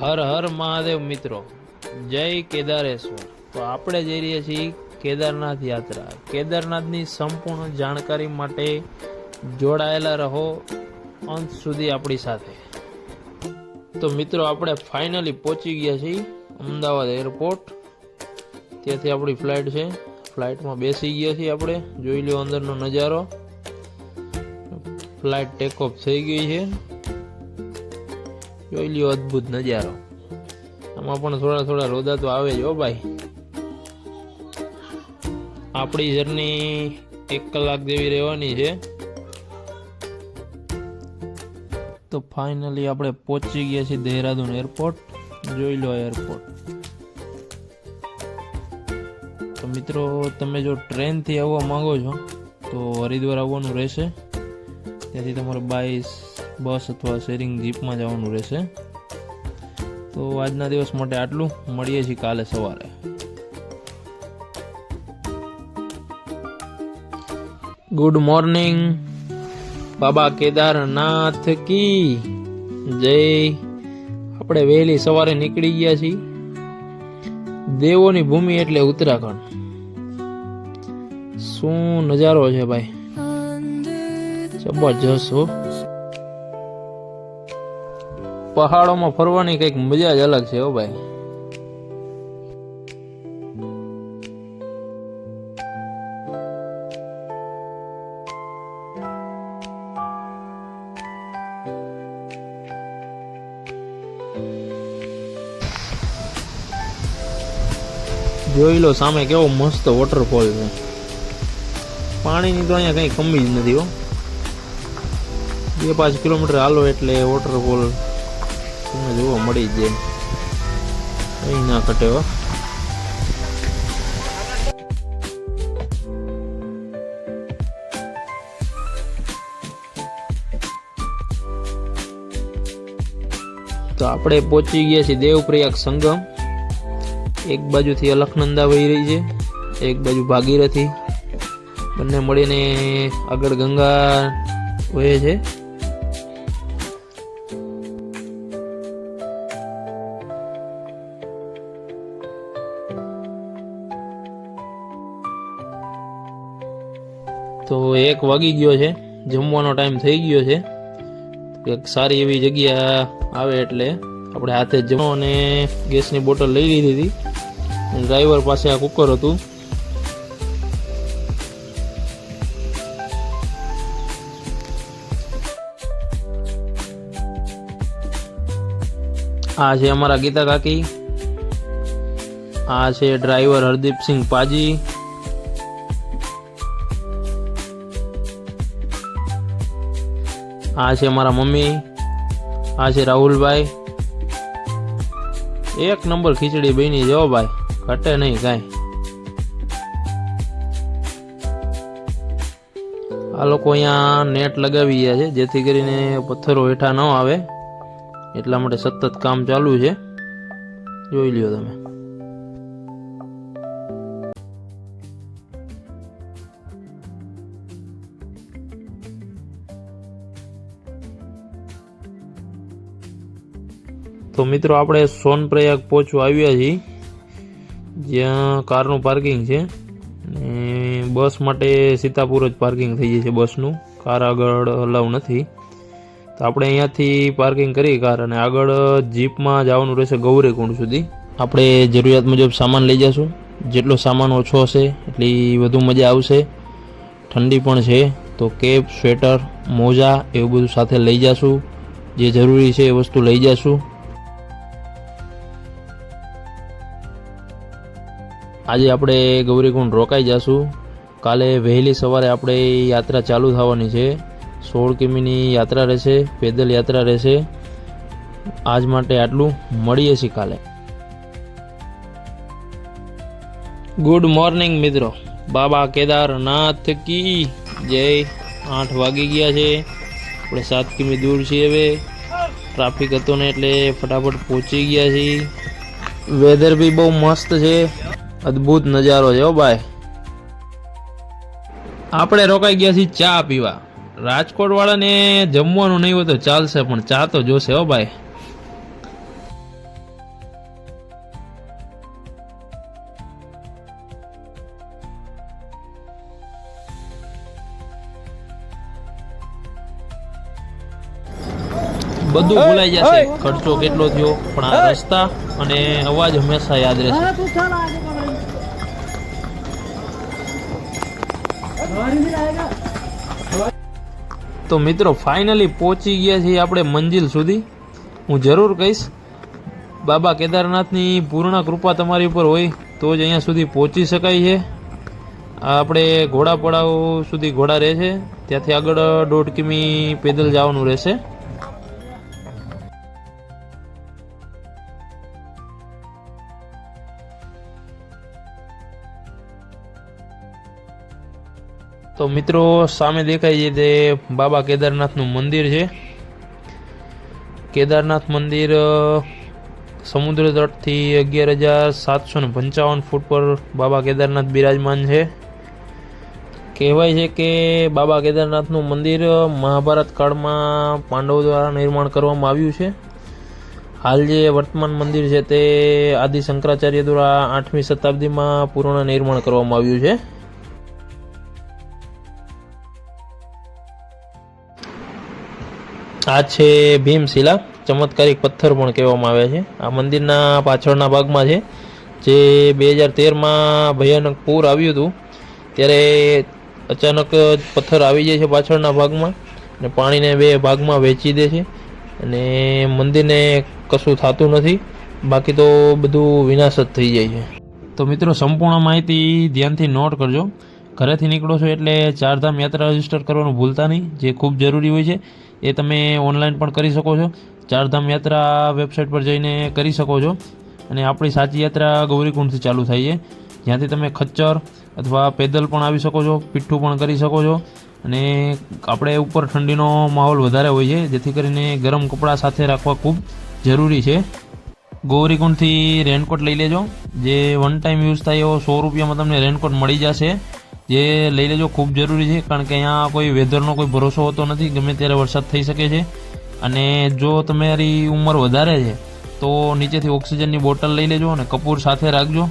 હર હર મહાદેવ મિત્રો, જય કેદારેશ્વર। તો આપણે જઈ રહ્યા છીએ કેદારનાથ યાત્રા। કેદારનાથની સંપૂર્ણ જાણકારી માટે જોડાયેલા રહો અંત સુધી આપણી સાથે। તો મિત્રો આપણે ફાઇનલી પહોંચી ગયા છીએ અમદાવાદ એરપોર્ટ। ત્યાંથી આપણી ફ્લાઇટ છે, ફ્લાઇટમાં બેસી ગયા છીએ આપણે। જોઈ લો અંદરનો નજારો। ફ્લાઇટ ટેક ઓફ થઈ ગઈ છે। જોઈ લ્યો અદ્ભુત નજારો। આમાં પણ થોડા થોડા રોદા તો આવે જ હો ભાઈ। આપણી જર્ની 1 કલાક જેવી રહેવાની છે। તો ફાઇનલી આપણે પહોંચી ગયા છીએ દેહરાદૂન એરપોર્ટ। જોઈ લો એરપોર્ટ। તો મિત્રો તમે જો ટ્રેનથી આવવા માંગો છો તો હરિદ્વાર આવવાનું રહેશે। ત્યાંથી તમારે બાય બસ અથવા શેરિંગ જીપમાં જવાનું રહેશે। તો આજના દિવસ માટે આટલું, મળીએ છીએ કાલે સવારે। ગુડ મોર્નિંગ, બાબા કેદારનાથ કી જય। આપણે વહેલી સવારે નીકળી ગયા છીએ। દેવોની ભૂમિ એટલે ઉત્તરાખંડ। શું નજારો છે ભાઈ, જબરજસ્ત હો। પહાડોમાં ફરવાની કઈક મજા જ અલગ છે હો ભાઈ। જોઈ લો સામે કેવો મસ્ત વોટરફોલ છે। પાણીની તો અહીંયા કઈ કમી જ નથી હો। 2-5 કિલોમીટર હાલો એટલે વોટરફોલ તમને જોવા મળી જ જાય, કઈ ના ઘટે હો। તો આપણે પહોંચી ગયા છીએ દેવપ્રયાગ સંગમ। એક બાજુથી અલખનંદા વહી રહી છે, એક બાજુ ભાગીરથી, બંને મળીને આગળ ગંગા વહે છે। તો 1 વાગી ગયો છે, જમવાનો ટાઈમ થઈ ગયો છે। એક સારી એવી જગ્યા આવે એટલે આપણે હાથે જમો અને ગેસની બોટલ લઈ લીધી હતી। ડ્રાઈવર પાસે આ કુકર હતું। આ છે અમારા ગીતા કાકી, આ છે ડ્રાઈવર હરદીપસિંહ પાજી, આ છે મારા મમ્મી, આ છે રાહુલભાઈ। 1 નંબર ખીચડી બની જો ભાઈ, ઘટે નહીં કાંઈ। આ લોકો અહીંયા નેટ લગાવી ગયા છે જેથી કરીને પથ્થરો હેઠા ન આવે, એટલા માટે સતત કામ ચાલુ છે। જોઈ લ્યો તમે। તો મિત્રો આપણે સોનપ્રયાગ પહોંચવા આવ્યા છીએ, જ્યાં કારનું પાર્કિંગ છે અને બસ માટે સીતાપુર જ પાર્કિંગ થઈ જાય છે બસનું, કાર આગળ અલાઉ નથી। તો આપણે અહીંયાથી પાર્કિંગ કરી કાર અને આગળ જીપમાં જવાનું રહેશે ગૌરીકુંડ સુધી। આપણે જરૂરિયાત મુજબ સામાન લઈ જશું, જેટલો સામાન ઓછો હશે એટલી વધુ મજા આવશે। ઠંડી પણ છે તો કેપ, સ્વેટર, મોજા એવું બધું સાથે લઈ જશું। જે જરૂરી છે એ વસ્તુ લઈ જશું। આજે આપણે ગૌરીકુંડ રોકાઈ જશું। કાલે વહેલી સવારે આપણે યાત્રા ચાલુ થવાની છે। 16 કિમીની યાત્રા રહેશે, પેદલ યાત્રા રહેશે। આજ માટે આટલું, મળીએ છીએ કાલે। ગુડ મોર્નિંગ મિત્રો, બાબા કેદારનાથ કી જય। 8 વાગી ગયા છે, આપણે 7 કિમી દૂર છીએ હવે। ટ્રાફિક હતો ને એટલે ફટાફટ પહોંચી ગયા છીએ। વેધર બી બહુ મસ્ત છે, અદ્ભુત નજારો છે હો ભાઈ। આપણે રોકાઈ ગયા છીએ ચા પીવા। રાજકોટ વાળાને જમવાનું નહીં હોય તો ચાલશે, પણ ચા તો જોશે હો ભાઈ। બધું ભૂલાઈ જશે, ખર્ચો કેટલો થયો, પણ આ રસ્તા અને અવાજ હંમેશા યાદ રહેશે. તો મિત્રો ફાઇનલી પહોંચી ગયા છીએ આપણે મંજિલ સુધી. હું જરૂર કહીશ, બાબા કેદારનાથની પૂર્ણ કૃપા તમારી ઉપર હોય તો જ અહીંયા સુધી પહોંચી શકાય છે. આપણે ઘોડા પડાવ સુધી ઘોડા રહે છે, ત્યાંથી આગળ 1.5 કિમી પેદલ જવાનું રહેશે. તો મિત્રો સામે દેખાય છે તે બાબા કેદારનાથનું મંદિર છે. કેદારનાથ મંદિર સમુદ્ર તટથી 11,755 ફૂટ પર બાબા કેદારનાથ બિરાજમાન છે. કહેવાય છે કે બાબા કેદારનાથનું મંદિર મહાભારત કાળમાં પાંડવો દ્વારા નિર્માણ કરવામાં આવ્યું છે. હાલ જે વર્તમાન મંદિર છે તે આદિ શંકરાચાર્ય દ્વારા 8મી શતાબ્દીમાં પૂર્ણ નિર્માણ કરવામાં આવ્યું છે. આ છે ભીમશિલા, ચમત્કારિક પથ્થર પણ કહેવામાં આવે છે. આ મંદિરના પાછળના ભાગમાં છે, જે 2013માં ભયાનક પૂર આવ્યું હતું ત્યારે અચાનક પથ્થર આવી જાય છે પાછળના ભાગમાં અને પાણીને 2 ભાગમાં વહેંચી દે છે અને મંદિરને કશું થતું નથી, બાકી તો બધું વિનાશ જ થઈ જાય છે. તો મિત્રો સંપૂર્ણ માહિતી ધ્યાનથી નોટ કરજો. ઘરેથી નીકળો છો એટલે 4 ધામ યાત્રા રજીસ્ટર કરવાનું ભૂલતા નહીં, જે ખૂબ જરૂરી હોય છે. એ તમે ઓનલાઈન પણ કરી શકો છો, 4 ધામ યાત્રા વેબસાઇટ પર જઈને કરી શકો છો. અને આપણી સાચી યાત્રા ગૌરીકુંડથી ચાલુ થાય છે, જ્યાંથી તમે ખચ્ચર અથવા પેદલ પણ આવી શકો છો, પીઠું પણ કરી શકો છો. અને આપણે ઉપર ઠંડીનો માહોલ વધારે હોય છે, જેથી કરીને ગરમ કપડાં સાથે રાખવા ખૂબ જરૂરી છે. ગૌરીકુંડથી રેનકોટ લઈ લેજો, જે વન ટાઈમ યુઝ થાય એવો 100 રૂપિયામાં તમને રેનકોટ મળી જશે, જે લઈ લેજો, ખૂબ જરૂરી છે. કારણ કે અહીંયા કોઈ વેધરનો કોઈ ભરોસો હોતો નથી, ગમે ત્યારે વરસાદ થઈ શકે છે. અને જો તમારી ઉંમર વધારે છે તો નીચેથી ઓક્સિજનની બોટલ લઈ લેજો અને કપૂર સાથે રાખજો,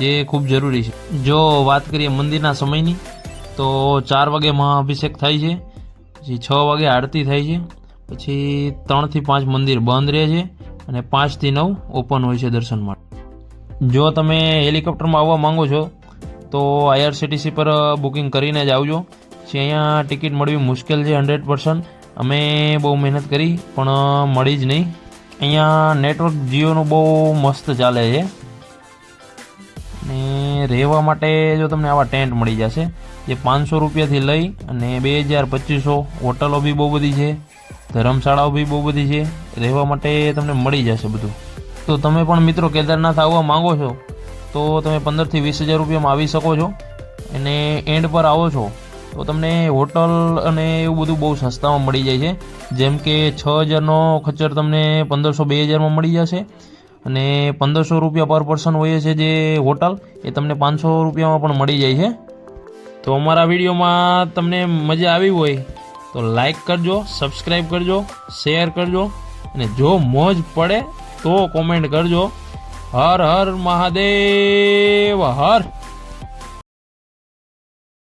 જે ખૂબ જરૂરી છે. જો વાત કરીએ મંદિરના સમયની, તો 4 વાગે મહાઅભિષેક થાય છે, પછી 6 વાગે આરતી થાય છે, પછી 3 થી 5 મંદિર બંધ રહે છે અને 5 થી 9 ઓપન હોય છે દર્શન માટે. જો તમે હેલિકોપ્ટરમાં આવવા માંગો છો તો IRCTC પર બુકિંગ કરીને જ આવજો. પછી અહીંયા ટિકિટ મળવી મુશ્કેલ છે 100%. અમે બહુ મહેનત કરી પણ મળી જ નહીં. અહીંયા નેટવર્ક જીઓનું બહુ મસ્ત ચાલે છે. અને રહેવા માટે જો તમને આવા ટેન્ટ મળી જશે, જે 500 રૂપિયાથી લઈ અને 2,000-2,500. હોટલો બી બહુ બધી છે, ધર્મશાળાઓ બી બહુ બધી છે, રહેવા માટે તમને મળી જશે બધું. તો તમે પણ મિત્રો કેદારનાથ આવવા માંગો છો તો તમે 15,000 થી 20,000 રૂપિયામાં આવી શકો છો. અને એન્ડ પર આવો છો તો તમને હોટલ અને એવું બધું બહુ સસ્તામાં મળી જાય છે. જેમ કે 6,000નો ખચ્ચર તમને 1,500-2,000માં મળી જશે. અને 1,500 રૂપિયા પર પર્સન હોય છે જે હોટલ, એ તમને 500 રૂપિયામાં પણ મળી જાય છે. તો અમારા વિડીયોમાં તમને મજા આવી હોય તો લાઈક કરજો, સબસ્ક્રાઈબ કરજો, શેર કરજો, અને જો મોજ પડે તો કોમેન્ટ કરજો. હર હર મહાદેવ હર.